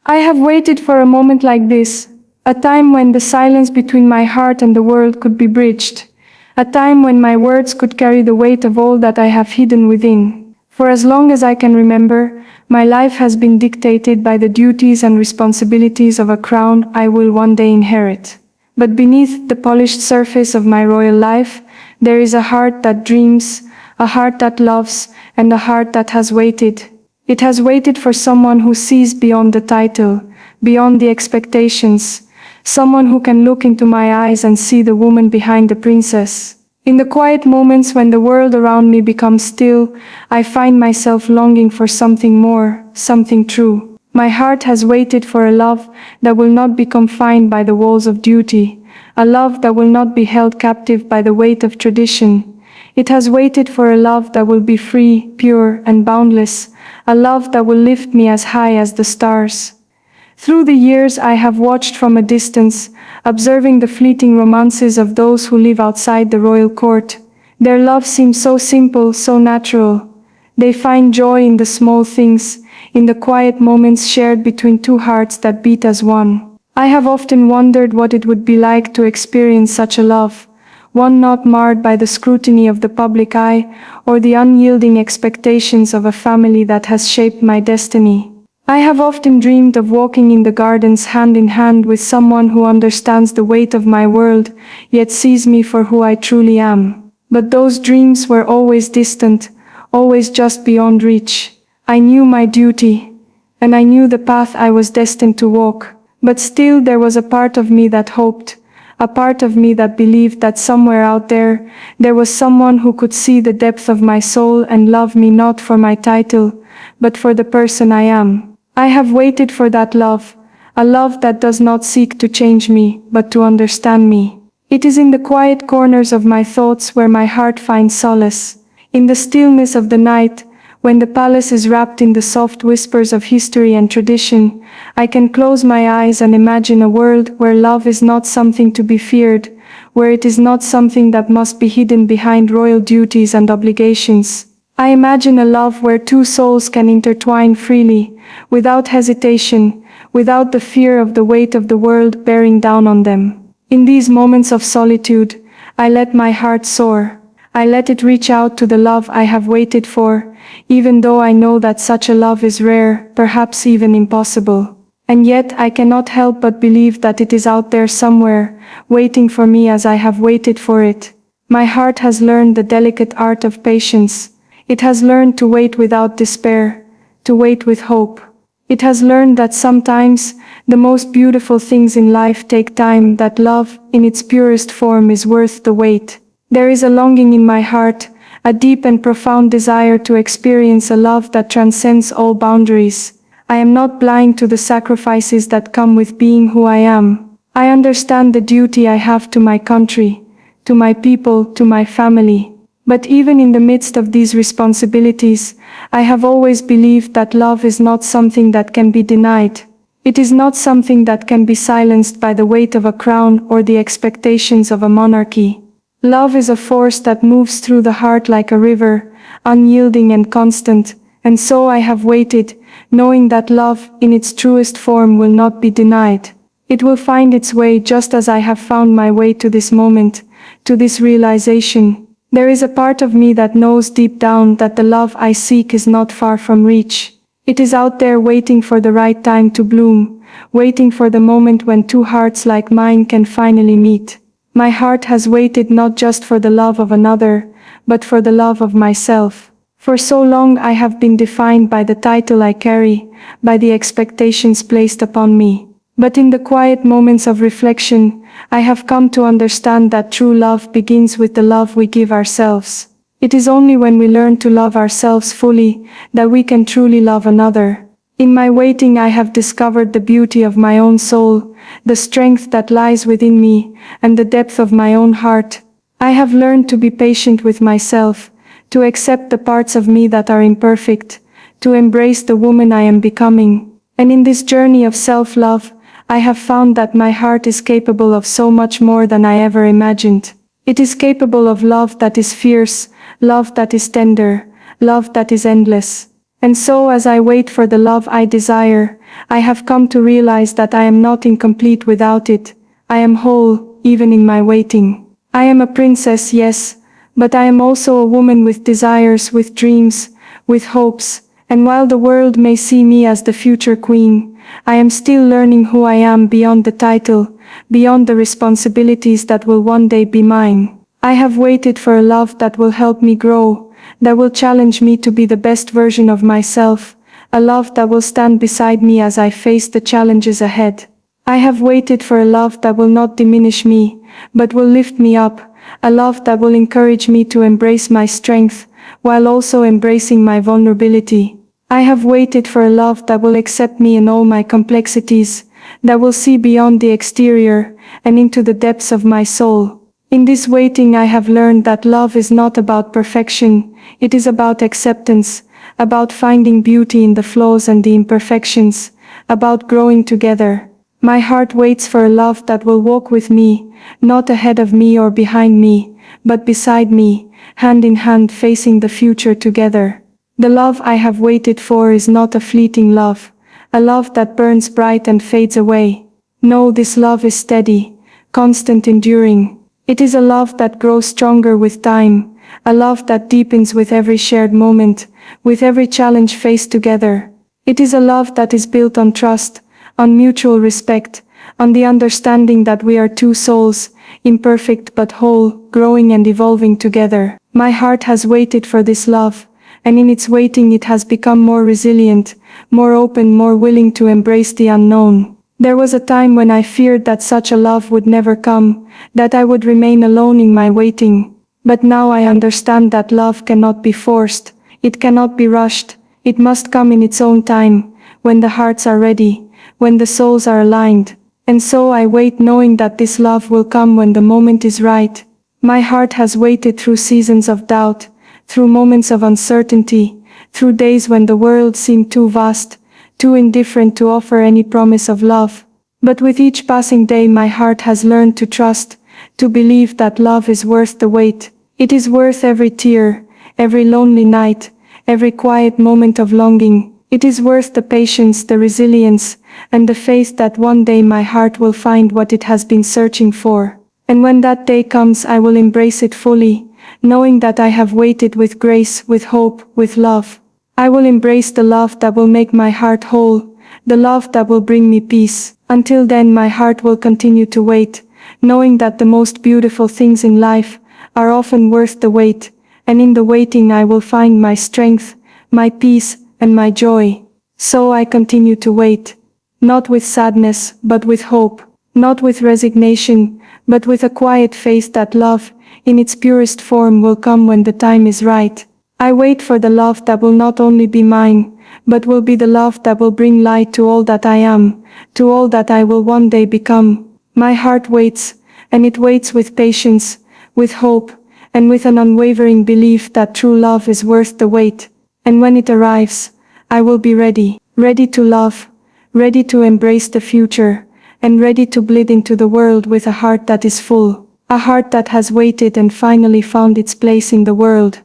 I have waited for a moment like this, a time when the silence between my heart and the world could be bridged, a time when my words could carry the weight of all that I have hidden within. For as long as I can remember, my life has been dictated by the duties and responsibilities of a crown I will one day inherit. But beneath the polished surface of my royal life, there is a heart that dreams, a heart that loves, and a heart that has waited. It has waited for someone who sees beyond the title, beyond the expectations, someone who can look into my eyes and see the woman behind the princess. In the quiet moments when the world around me becomes still, I find myself longing for something more, something true. My heart has waited for a love that will not be confined by the walls of duty, a love that will not be held captive by the weight of tradition. It has waited for a love that will be free, pure, and boundless, a love that will lift me as high as the stars. Through the years I have watched from a distance, observing the fleeting romances of those who live outside the royal court. Their love seems so simple, so natural. They find joy in the small things, in the quiet moments shared between two hearts that beat as one. I have often wondered what it would be like to experience such a love, one not marred by the scrutiny of the public eye or the unyielding expectations of a family that has shaped my destiny. I have often dreamed of walking in the gardens hand in hand with someone who understands the weight of my world, yet sees me for who I truly am. But those dreams were always distant, always just beyond reach. I knew my duty, and I knew the path I was destined to walk. But still there was a part of me that hoped, a part of me that believed that somewhere out there, there was someone who could see the depth of my soul and love me not for my title, but for the person I am. I have waited for that love, a love that does not seek to change me, but to understand me. It is in the quiet corners of my thoughts where my heart finds solace. In the stillness of the night, when the palace is wrapped in the soft whispers of history and tradition, I can close my eyes and imagine a world where love is not something to be feared, where it is not something that must be hidden behind royal duties and obligations. I imagine a love where two souls can intertwine freely, without hesitation, without the fear of the weight of the world bearing down on them. In these moments of solitude, I let my heart soar. I let it reach out to the love I have waited for, even though I know that such a love is rare, perhaps even impossible. And yet I cannot help but believe that it is out there somewhere, waiting for me as I have waited for it. My heart has learned the delicate art of patience. It has learned to wait without despair, to wait with hope. It has learned that sometimes, the most beautiful things in life take time, that love, in its purest form, is worth the wait. There is a longing in my heart, a deep and profound desire to experience a love that transcends all boundaries. I am not blind to the sacrifices that come with being who I am. I understand the duty I have to my country, to my people, to my family. But even in the midst of these responsibilities, I have always believed that love is not something that can be denied. It is not something that can be silenced by the weight of a crown or the expectations of a monarchy. Love is a force that moves through the heart like a river, unyielding and constant, and so I have waited, knowing that love, in its truest form, will not be denied. It will find its way just as I have found my way to this moment, to this realization. There is a part of me that knows deep down that the love I seek is not far from reach. It is out there waiting for the right time to bloom, waiting for the moment when two hearts like mine can finally meet. My heart has waited not just for the love of another, but for the love of myself. For so long I have been defined by the title I carry, by the expectations placed upon me. But in the quiet moments of reflection, I have come to understand that true love begins with the love we give ourselves. It is only when we learn to love ourselves fully that we can truly love another. In my waiting I have discovered the beauty of my own soul, the strength that lies within me, and the depth of my own heart. I have learned to be patient with myself, to accept the parts of me that are imperfect, to embrace the woman I am becoming. And in this journey of self-love, I have found that my heart is capable of so much more than I ever imagined. It is capable of love that is fierce, love that is tender, love that is endless. And so as I wait for the love I desire, I have come to realize that I am not incomplete without it. I am whole, even in my waiting. I am a princess, yes, but I am also a woman with desires, with dreams, with hopes, and while the world may see me as the future queen, I am still learning who I am beyond the title, beyond the responsibilities that will one day be mine. I have waited for a love that will help me grow, that will challenge me to be the best version of myself, a love that will stand beside me as I face the challenges ahead. I have waited for a love that will not diminish me, but will lift me up, a love that will encourage me to embrace my strength, while also embracing my vulnerability. I have waited for a love that will accept me in all my complexities, that will see beyond the exterior, and into the depths of my soul. In this waiting I have learned that love is not about perfection, it is about acceptance, about finding beauty in the flaws and the imperfections, about growing together. My heart waits for a love that will walk with me, not ahead of me or behind me, but beside me, hand in hand facing the future together. The love I have waited for is not a fleeting love, a love that burns bright and fades away. No, this love is steady, constant, enduring. It is a love that grows stronger with time, a love that deepens with every shared moment, with every challenge faced together. It is a love that is built on trust, on mutual respect, on the understanding that we are two souls, imperfect but whole, growing and evolving together. My heart has waited for this love, and in its waiting it has become more resilient, more open, more willing to embrace the unknown. There was a time when I feared that such a love would never come, that I would remain alone in my waiting. But now I understand that love cannot be forced, it cannot be rushed, it must come in its own time, when the hearts are ready, when the souls are aligned. And so I wait knowing that this love will come when the moment is right. My heart has waited through seasons of doubt, through moments of uncertainty, through days when the world seemed too vast, too indifferent to offer any promise of love. But with each passing day my heart has learned to trust, to believe that love is worth the wait. It is worth every tear, every lonely night, every quiet moment of longing. It is worth the patience, the resilience, and the faith that one day my heart will find what it has been searching for. And when that day comes I will embrace it fully, knowing that I have waited with grace, with hope, with love. I will embrace the love that will make my heart whole, the love that will bring me peace. Until then my heart will continue to wait, knowing that the most beautiful things in life are often worth the wait, and in the waiting I will find my strength, my peace, and my joy. So I continue to wait, not with sadness, but with hope, not with resignation, but with a quiet faith that love, in its purest form, will come when the time is right. I wait for the love that will not only be mine, but will be the love that will bring light to all that I am, to all that I will one day become. My heart waits, and it waits with patience, with hope, and with an unwavering belief that true love is worth the wait. And when it arrives, I will be ready, ready to love, ready to embrace the future, and ready to bleed into the world with a heart that is full, a heart that has waited and finally found its place in the world.